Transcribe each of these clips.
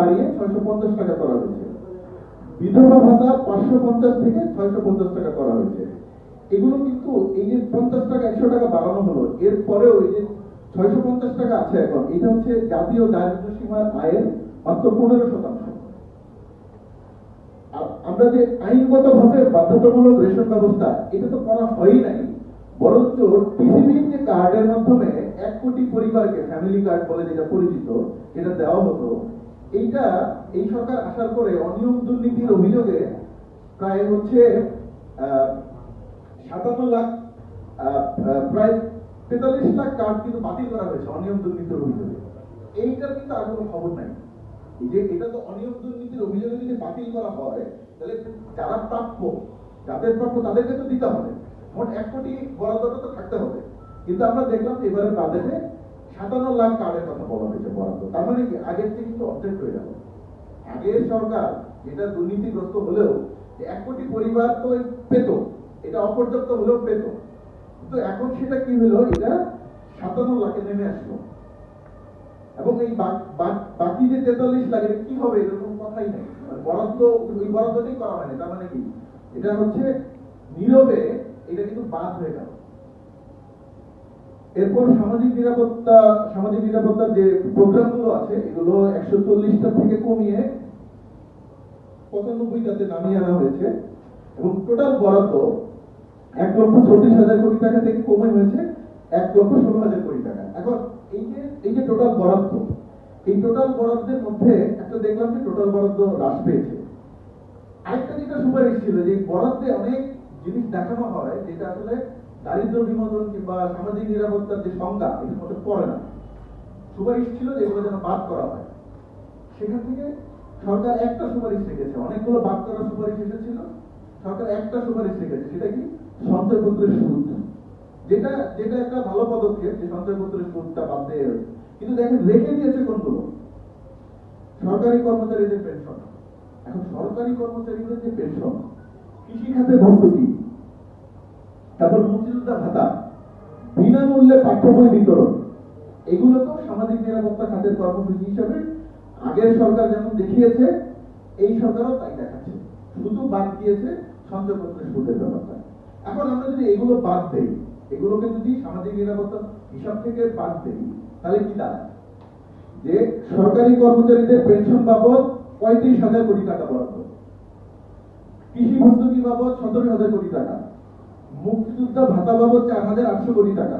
বাড়িয়ে 650 টাকা করা হয়েছে। বিধবা ভাতা 550 থেকে 650 টাকা করা হয়েছে। এগুলো কিন্তু এই যে 50 টাকা 100 টাকা বাড়ানো হলো, এরপরেও এই যে 650 টাকা আছে এখন, এটা হচ্ছে জাতীয় দারিদ্র্য সীমার আয়ের মাত্র 15%। আমরা যে আইনগত ভাবে বাধ্যতামূলক রেশন ব্যবস্থা, এটা তো করা হয়ই নাই, বরঞ্চ টিসিবির যে কার্ডের মাধ্যমে 1 কোটি পরিবারকে ফ্যামিলি কার্ড বলে যেটা পরিচিত, যেটা দেওয়া হতো, এইটা এই সরকার আসার পরে অনিয়ম দুর্নীতির অভিযোগে প্রায় হচ্ছে 57 লাখ প্রায় 43 লাখ কার্ড কিন্তু বাতিল করা হয়েছে অনিয়ম দুর্নীতির অভিযোগে। এইটার কিন্তু আর কোনো খবর নাই। যে এটা তো অনিয়ম দুর্নীতির অভিযোগে যদি বাতিল করা হয়, তাহলে যারা প্রাপ্য, যাদের প্রাপ্য তাদেরকে তো দিতে হবে। মোট 1 কোটি বরাদ্দটা তো থাকতে হবে। কিন্তু আমরা দেখলাম এবারের বাজেটে 57 লাখ কার্ডের কথা বলা হয়েছে বরাদ্দ। তার মানে কি আগের থেকে কিন্তু অর্ধেক হয়ে গেল। আগের সরকার যেটা দুর্নীতিগ্রস্ত হলেও 1 কোটি পরিবার তো পেত, এটা অপর্যাপ্ত হলেও পেত, কিন্তু এখন সেটা কি হলো, এটা 57 লাখে নেমে আসলো। এবং এই বাকি যে 43 লাখ, এটা কি হবে এরকম কথাই নাই। বরাদ্দ ওই বরাদ্দটাই করা হয়নি। তার মানে কি, এটা হচ্ছে নীরবে এটা কিন্তু বাদ হয়ে গেল। এরপর সামাজিক নিরাপত্তার যে প্রোগ্রামগুলো আছে, এগুলো 140টা থেকে কমিয়ে 95টাতে নামিয়ে আনা হয়েছে এবং টোটাল বরাদ্দ 1,34,000 কোটি টাকা থেকে কমে হয়েছে 1,16,000 কোটি টাকা। এখন এই যে টোটাল বরাদ্দ, এই টোটাল বরাদ্দের মধ্যে একটা দেখলাম যে টোটাল বরাদ্দ হ্রাস পেয়েছে। আরেকটা যেটা সুপারিশ ছিল, যে বরাদ্দে অনেক জিনিস দেখানো হয় যেটা আসলে দারিদ্র বিমোচন কিংবা সামাজিক নিরাপত্তার যে সংজ্ঞা, এটার মধ্যে পড়ে না। সুপারিশ ছিল যে এগুলো যেন বাদ করা হয়। সেখান থেকে সরকার একটা সুপারিশ রেখেছে, অনেকগুলো বাদ করার সুপারিশ এসেছিল, সরকার একটা সুপারিশ রেখেছে, সেটা কি সঞ্চয়পত্রের সুদ, যেটা একটা ভালো পদক্ষেপ যে সঞ্চয়পত্রের সুদটা বাদ দিয়ে। কিন্তু দেখেন রেখে দিয়েছে কোনগুলো, সরকারি কর্মচারীদের পেনশন। এখন সরকারি কর্মচারীদের যে পেনশন, কৃষি খাতে ভর্তুকি, তারপর মুক্তিযোদ্ধা ভাতা, বিনামূল্যে পাঠ্য বই বিতরণ, এগুলো তো সামাজিক নিরাপত্তা খাতের কর্মসূচি হিসেবে আগের সরকার যেমন দেখিয়েছে, এই সরকারও তাই দেখাচ্ছে, শুধু বাদ দিয়েছে সঞ্চয়পত্রের সুদের ব্যাপারটা। এখন আমরা যদি এগুলো বাদ দেই, এগুলোকে যদি সামাজিক নিরাপত্তা হিসাব থেকে বাদ দেই, তাহলে কি দাঁড়ায় যে সরকারি কর্মচারীদের পেনশন বাবদ 35,000 কোটি টাকা বরাদ্দ, কৃষি ভর্তুকি বাবদ 17,000 কোটি টাকা, মুক্তিযোদ্ধা ভাতা বাবদ 4,800 কোটি টাকা,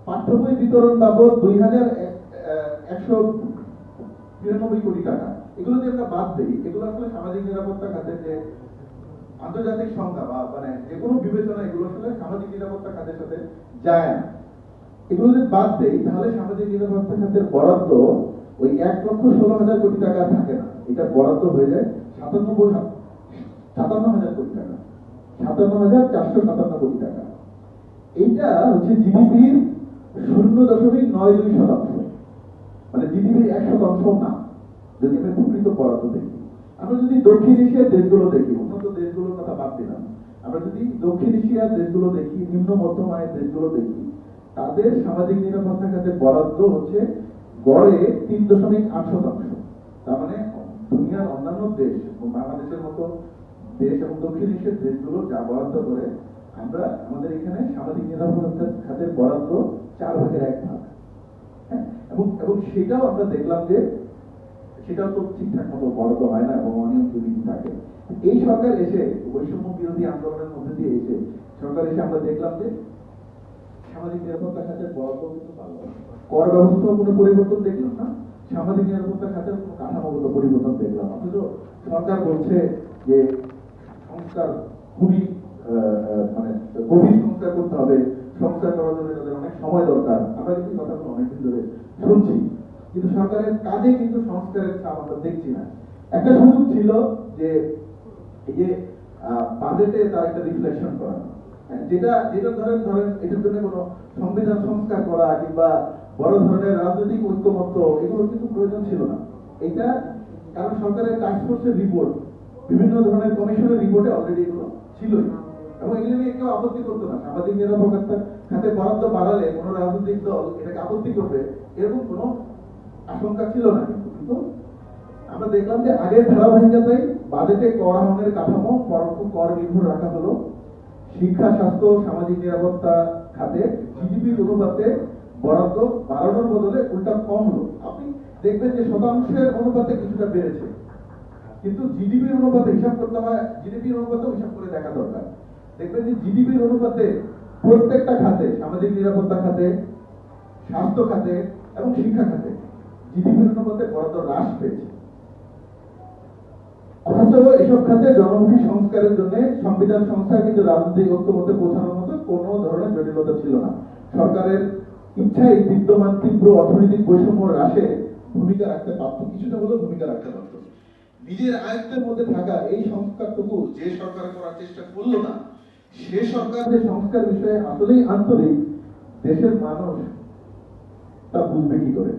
পাঠ্য বই বিতরণ বাবদ 2,193 কোটি টাকা। এগুলো যদি আমরা বাদ দিই, এগুলো আসলে সামাজিক নিরাপত্তা খাতের যে আন্তর্জাতিক সংজ্ঞা বা মানে যে কোনো বিবেচনা, এগুলো আসলে সামাজিক নিরাপত্তা খাতের সাথে যায় না। এগুলো যদি বাদ দেই, তাহলে সামাজিক নিরাপত্তা খাতের বরাদ্দ ওই 1,16,000 কোটি টাকা থাকে না, এটা বরাদ্দ হয়ে যায় 57,000 কোটি টাকা, 57,457 কোটি টাকা। এইটা হচ্ছে জিডিপির 0.92%, মানে জিডিপির 1% না, যদি আমরা প্রকৃত বরাদ্দ দেখি। আমরা যদি দক্ষিণ এশিয়ার দেশগুলো দেখি, উন্নত দেশগুলোর কথা বাদ দিলাম, আমরা যদি দক্ষিণ এশিয়ার দেশগুলো দেখি, নিম্ন মধ্যম আয়ের দেশগুলো দেখি, তাদের সামাজিক নিরাপত্তা খাতের বরাদ্দ হচ্ছে গড়ে 3.8%। তার মানে দুনিয়ার অন্যান্য দেশ, বাংলাদেশের মতো দেশ এবং দক্ষিণ এশিয়ার দেশগুলো যা বরাদ্দ করে, আমরা আমাদের এখানে সামাজিক নিরাপত্তা খাতের বরাদ্দ 4/1 এবং সেটাও আমরা দেখলাম যে সেটাও তো ঠিকঠাক মতো বরাদ্দ হয় না এবং অনিয়ম দুর্নীতি থাকে। এই সরকার এসে, বৈষম্য বিরোধী আন্দোলনের মধ্যে দিয়ে এসে সরকার এসে আমরা দেখলাম যে সামাজিক নিরাপত্তা খাতের বরাদ্দ কিন্তু ভালো, কর ব্যবস্থাও কোনো পরিবর্তন দেখলাম না, সামাজিক নিরাপত্তা খাতের কোনো কাঠামোগত পরিবর্তন দেখলাম। অথচ সরকার বলছে যে সংস্কার খুবই মানে গভীর সংস্কার করতে হবে, সংস্কার করার জন্য তাদের অনেক সময় দরকার। আমরা কিন্তু কথাগুলো অনেকদিন ধরে শুনছি, কিন্তু সরকারের কাজে কিন্তু সংস্কারের ছাপ আমরা দেখছি না। একটা সুযোগ ছিল যে এই যে বাজেটে তার একটা রিফ্লেকশন করা, যেটা ধরেন এটার জন্য কোনো সংবিধান সংস্কার করা কিংবা বড় ধরনের রাজনৈতিক ঐক্যমত্য, এগুলো কিন্তু প্রয়োজন ছিল না। এটা কারণ সরকারের টাস্কফোর্সের রিপোর্ট, বিভিন্ন ধরনের কমিশনের রিপোর্টে অলরেডি এগুলো ছিলই, এবং এগুলো নিয়ে কেউ আপত্তি করতো না। সামাজিক নিরাপত্তা খাতে বরাদ্দ বাড়ালে কোনো রাজনৈতিক দল এটাকে আপত্তি করবে, এরকম কোনো আশঙ্কা ছিল না। কিন্তু আমরা দেখলাম যে আগের ধারাবাহিকতায় বাজেটে কর আহরণের কাঠামো পরোক্ষ কর নির্ভর রাখা হলো। শিক্ষা, স্বাস্থ্য, সামাজিক নিরাপত্তা খাতে জিডিপির অনুপাতে বরাদ্দ বাড়ানোর বদলে উল্টা কম হলো। আপনি দেখবেন যে শতাংশের অনুপাতে কিছুটা বেড়েছে, কিন্তু জিডিপির অনুপাতে হিসাব করতে হয়, জিডিপির অনুপাতেও হিসাব করে দেখা দরকার। দেখবেন যে জিডিপির অনুপাতে প্রত্যেকটা খাতে, সামাজিক নিরাপত্তা খাতে, স্বাস্থ্য খাতে এবং শিক্ষা খাতে জিডিপির অনুপাতে বরাদ্দ হ্রাস পেয়েছে। অথচ এসব খাতে জনমুখী সংস্কারের জন্য সংবিধান সংস্থা কিন্তু রাজনৈতিক ঐক্যমত্যে পৌঁছানোর মতো কোনো ধরনের জটিলতা ছিল না। সরকারের ইচ্ছায় বিদ্যমান তীব্র অর্থনৈতিক বৈষম্য হ্রাসে ভূমিকা রাখতে পারত, কিছুটা হলেও ভূমিকা রাখতে পারত। নিজের আয়ত্তের মধ্যে থাকা এই সংস্কারটুকু যে সরকার করার চেষ্টা করলো না, সে সরকার যে সংস্কার বিষয়ে আসলেই আন্তরিক, দেশের মানুষ তা বুঝবে কি করে?